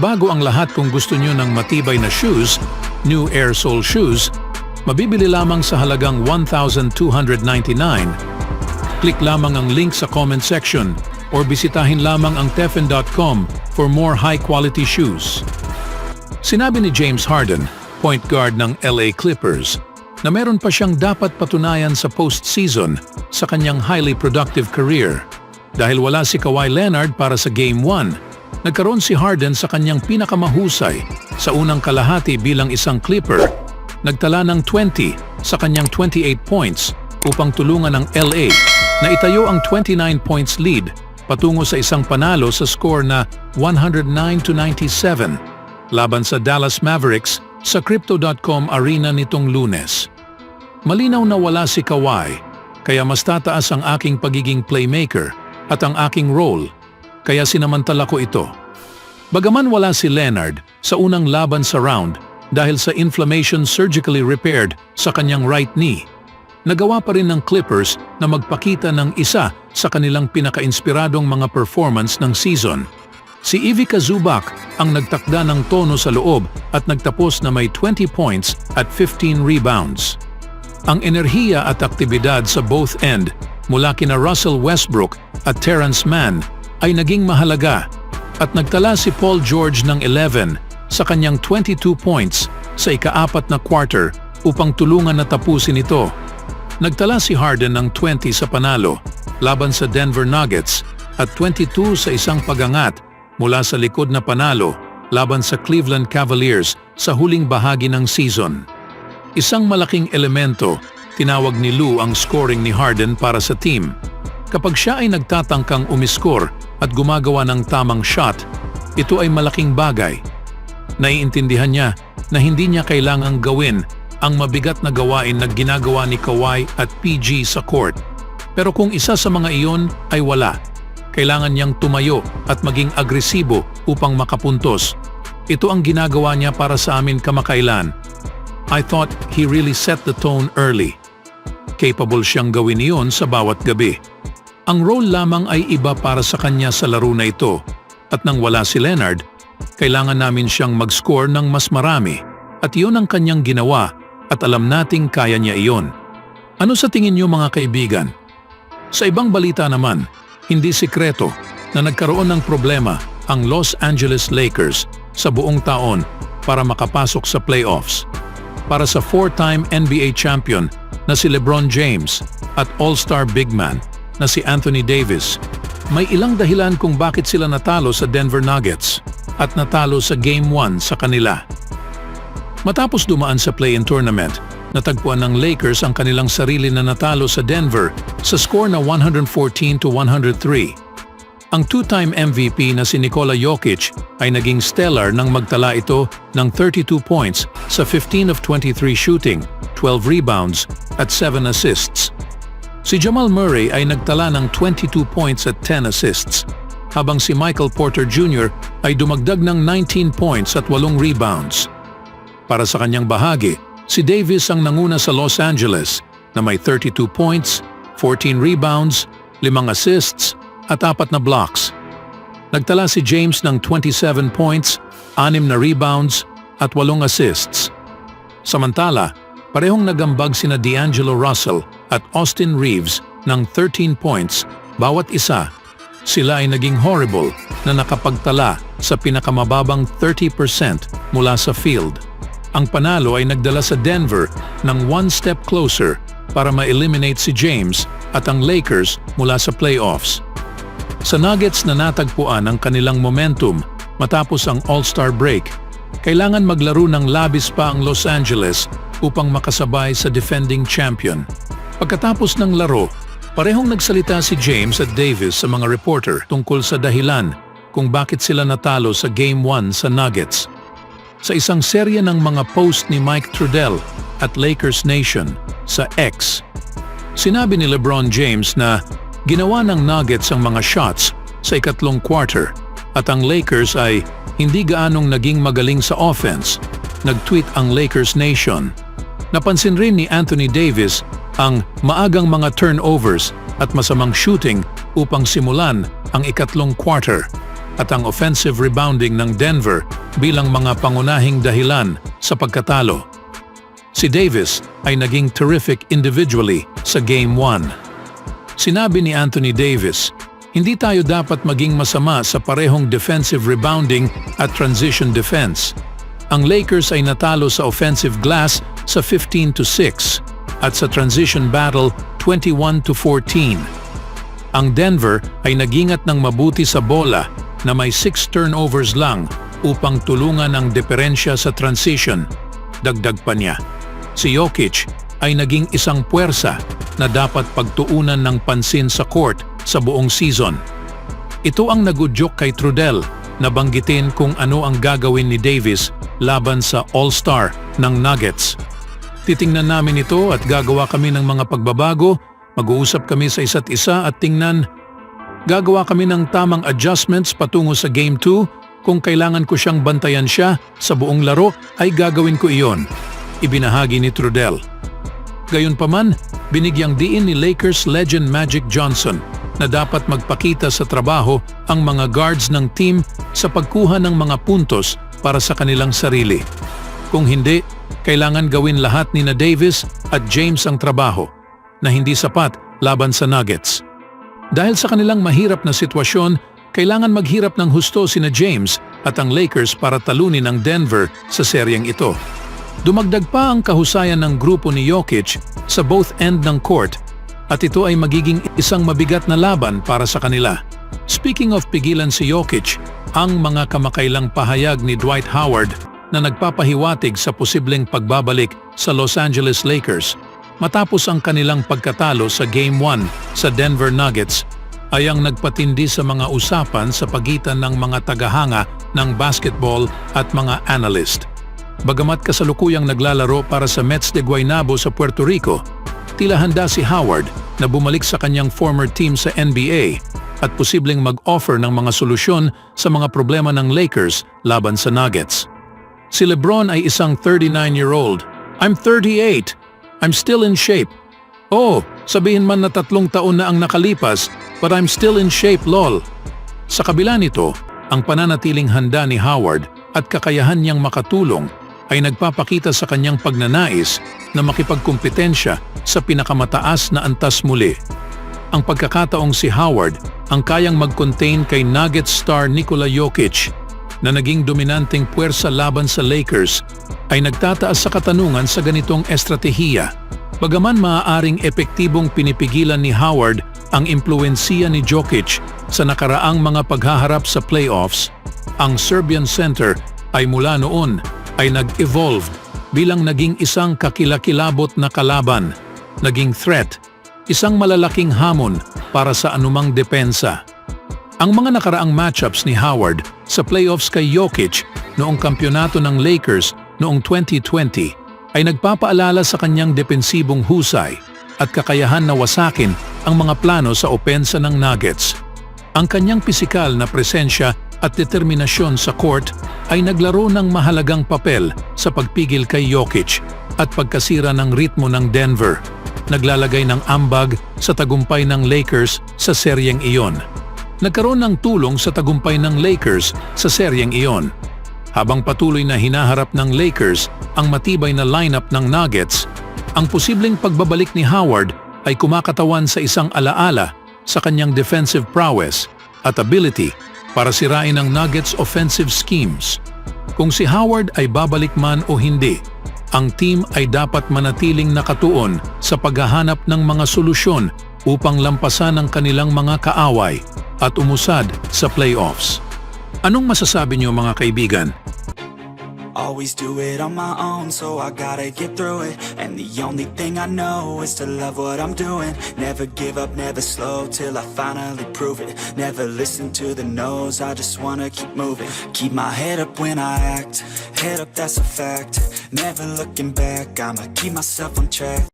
bago ang lahat kung gusto nyo ng matibay na shoes, new air sole shoes, mabibili lamang sa halagang $1,299. Click lamang ang link sa comment section or bisitahin lamang ang Teflon.com for more high-quality shoes. Sinabi ni James Harden, point guard ng LA Clippers, na meron pa siyang dapat patunayan sa postseason sa kanyang highly productive career. Dahil wala si Kawhi Leonard para sa Game 1, nagkaroon si Harden sa kanyang pinakamahusay sa unang kalahati bilang isang Clipper. Nagtala ng 20 sa kanyang 28 points upang tulungan ang LA na itayo ang 29 points lead patungo sa isang panalo sa score na 109-97 laban sa Dallas Mavericks sa Crypto.com arena nitong Lunes. Malinaw na wala si Kawhi, kaya mas tataas ang aking pagiging playmaker at ang aking role, kaya sinamantala ko ito. Bagaman wala si Leonard sa unang laban sa round dahil sa inflammation surgically repaired sa kanyang right knee, nagawa pa rin ng Clippers na magpakita ng isa sa kanilang pinaka-inspiradong mga performance ng season. Si Ivica Zubac ang nagtakda ng tono sa loob at nagtapos na may 20 points at 15 rebounds. Ang enerhiya at aktibidad sa both end mula kina Russell Westbrook at Terrence Mann ay naging mahalaga at nagtala si Paul George ng 11 sa kanyang 22 points sa ika-4 na quarter upang tulungan na tapusin ito. Nagtala si Harden ng 20 sa panalo laban sa Denver Nuggets at 22 sa isang pagangat mula sa likod na panalo laban sa Cleveland Cavaliers sa huling bahagi ng season. Isang malaking elemento, tinawag ni Lou ang scoring ni Harden para sa team. Kapag siya ay nagtatangkang umiskor at gumagawa ng tamang shot, ito ay malaking bagay. Naiintindihan niya na hindi niya kailangang gawin ang mabigat na gawain na ginagawa ni Kawhi at PG sa court. Pero kung isa sa mga iyon ay wala, kailangan niyang tumayo at maging agresibo upang makapuntos. Ito ang ginagawa niya para sa amin kamakailan. I thought he really set the tone early. Capable siyang gawin iyon sa bawat gabi. Ang role lamang ay iba para sa kanya sa laro na ito, at nang wala si Leonard, kailangan namin siyang mag-score ng mas marami, at iyon ang kanyang ginawa at alam nating kaya niya iyon. Ano sa tingin niyo mga kaibigan? Sa ibang balita naman, hindi sikreto na nagkaroon ng problema ang Los Angeles Lakers sa buong taon para makapasok sa playoffs. Para sa 4-time NBA champion na si LeBron James at All-Star big man na si Anthony Davis, may ilang dahilan kung bakit sila natalo sa Denver Nuggets at natalo sa Game 1 sa kanila. Matapos dumaan sa play-in tournament, natagpuan ng Lakers ang kanilang sarili na natalo sa Denver sa score na 114-103. Ang two-time MVP na si Nikola Jokic ay naging stellar nang magtala ito ng 32 points sa 15 of 23 shooting, 12 rebounds at 7 assists. Si Jamal Murray ay nagtala ng 22 points at 10 assists, habang si Michael Porter Jr. ay dumagdag ng 19 points at 8 rebounds. Para sa kanyang bahagi, si Davis ang nanguna sa Los Angeles na may 32 points, 14 rebounds, 5 assists at 4 na blocks. Nagtala si James ng 27 points, 6 na rebounds at 8 assists. Samantala, parehong nagambag sina D'Angelo Russell at Austin Reeves ng 13 points bawat isa. Sila ay naging horrible na nakapagtala sa pinakamababang 30% mula sa field. Ang panalo ay nagdala sa Denver ng one step closer para ma-eliminate si James at ang Lakers mula sa playoffs. Sa Nuggets na natagpuan ang kanilang momentum matapos ang All-Star break, kailangan maglaro ng labis pa ang Los Angeles upang makasabay sa defending champion. Pagkatapos ng laro, parehong nagsalita si James at Davis sa mga reporter tungkol sa dahilan kung bakit sila natalo sa Game 1 sa Nuggets. Sa isang serye ng mga post ni Mike Trudell at Lakers Nation sa X, sinabi ni LeBron James na ginawa ng Nuggets ang mga shots sa ikatlong quarter at ang Lakers ay hindi gaanong naging magaling sa offense, nag-tweet ang Lakers Nation. Napansin rin ni Anthony Davis ang maagang mga turnovers at masamang shooting upang simulan ang ikatlong quarter. at ang offensive rebounding ng Denver bilang mga pangunahing dahilan sa pagkatalo. Si Davis ay naging terrific individually sa Game 1. Sinabi ni Anthony Davis, "Hindi tayo dapat maging masama sa parehong defensive rebounding at transition defense." Ang Lakers ay natalo sa offensive glass sa 15-6 at sa transition battle 21-14. Ang Denver ay nagingat ng mabuti sa bola na may 6 turnovers lang upang tulungan ang diferensya sa transition. Dagdag pa niya, si Jokic ay naging isang puwersa na dapat pagtuunan ng pansin sa court sa buong season. Ito ang nagudyok kay Trudell na banggitin kung ano ang gagawin ni Davis laban sa All-Star ng Nuggets. Titingnan namin ito at gagawa kami ng mga pagbabago, mag-uusap kami sa isa't isa at gagawa kami ng tamang adjustments patungo sa Game 2. Kung kailangan ko siyang bantayan siya sa buong laro ay gagawin ko iyon, ibinahagi ni Trudell. Gayunpaman, binigyang diin ni Lakers legend Magic Johnson na dapat magpakita sa trabaho ang mga guards ng team sa pagkuha ng mga puntos para sa kanilang sarili. Kung hindi, kailangan gawin lahat ni Davis at James ang trabaho na hindi sapat laban sa Nuggets. Dahil sa kanilang mahirap na sitwasyon, kailangan maghirap ng husto sina James at ang Lakers para talunin ang Denver sa seryeng ito. Dumagdag pa ang kahusayan ng grupo ni Jokic sa both end ng court at ito ay magiging isang mabigat na laban para sa kanila. Speaking of pigilan si Jokic, ang mga kamakailang pahayag ni Dwight Howard na nagpapahiwatig sa posibleng pagbabalik sa Los Angeles Lakers matapos ang kanilang pagkatalo sa Game 1 sa Denver Nuggets ay ang nagpatindi sa mga usapan sa pagitan ng mga tagahanga ng basketball at mga analyst. Bagamat kasalukuyang naglalaro para sa Mets de Guaynabo sa Puerto Rico, tila handa si Howard na bumalik sa kanyang former team sa NBA at posibleng mag-offer ng mga solusyon sa mga problema ng Lakers laban sa Nuggets. Si LeBron ay isang 39-year-old. "I'm 38. I'm still in shape." "Oh, sabihin man na 3 taon na ang nakalipas, but I'm still in shape, lol." Sa kabila nito, ang pananatiling handa ni Howard at kakayahan niyang makatulong ay nagpapakita sa kanyang pagnanais na makipagkumpetensya sa pinakamataas na antas muli. Ang pagkakataong si Howard ang kayang mag-contain kay Nuggets star Nikola Jokic na naging dominanteng puwersa laban sa Lakers ay nagtataas sa katanungan sa ganitong estratehiya. Bagaman maaaring epektibong pinipigilan ni Howard ang impluwensiya ni Jokic sa nakaraang mga paghaharap sa playoffs, ang Serbian center ay mula noon ay nag-evolve bilang naging isang kakilakilabot na kalaban, naging threat, isang malalaking hamon para sa anumang depensa. Ang mga nakaraang matchups ni Howard sa playoffs kay Jokic noong kampyonato ng Lakers noong 2020 ay nagpapaalala sa kanyang depensibong husay at kakayahan na wasakin ang mga plano sa opensa ng Nuggets. Ang kanyang pisikal na presensya at determinasyon sa court ay naglaro ng mahalagang papel sa pagpigil kay Jokic at pagkasira ng ritmo ng Denver, naglalagay ng ambag sa tagumpay ng Lakers sa seryeng iyon. Nagkaroon ng tulong sa tagumpay ng Lakers sa seryeng iyon. Habang patuloy na hinaharap ng Lakers ang matibay na lineup ng Nuggets, ang posibleng pagbabalik ni Howard ay kumakatawan sa isang alaala sa kanyang defensive prowess at ability para sirain ang Nuggets offensive schemes. Kung si Howard ay babalik man o hindi, ang team ay dapat manatiling nakatuon sa paghahanap ng mga solusyon upang lampasan ang kanilang mga kaaway at umusad sa playoffs. Anong masasabi niyo mga kaibigan? Always do it on my own, so I gotta get through it. And the only thing I know is to love what I'm doing. Never give up, never slow, till I finally prove it. Never listen to the no's, I just wanna keep moving. Keep my head up when I act, head up, that's a fact. Never looking back, I'ma keep myself on track.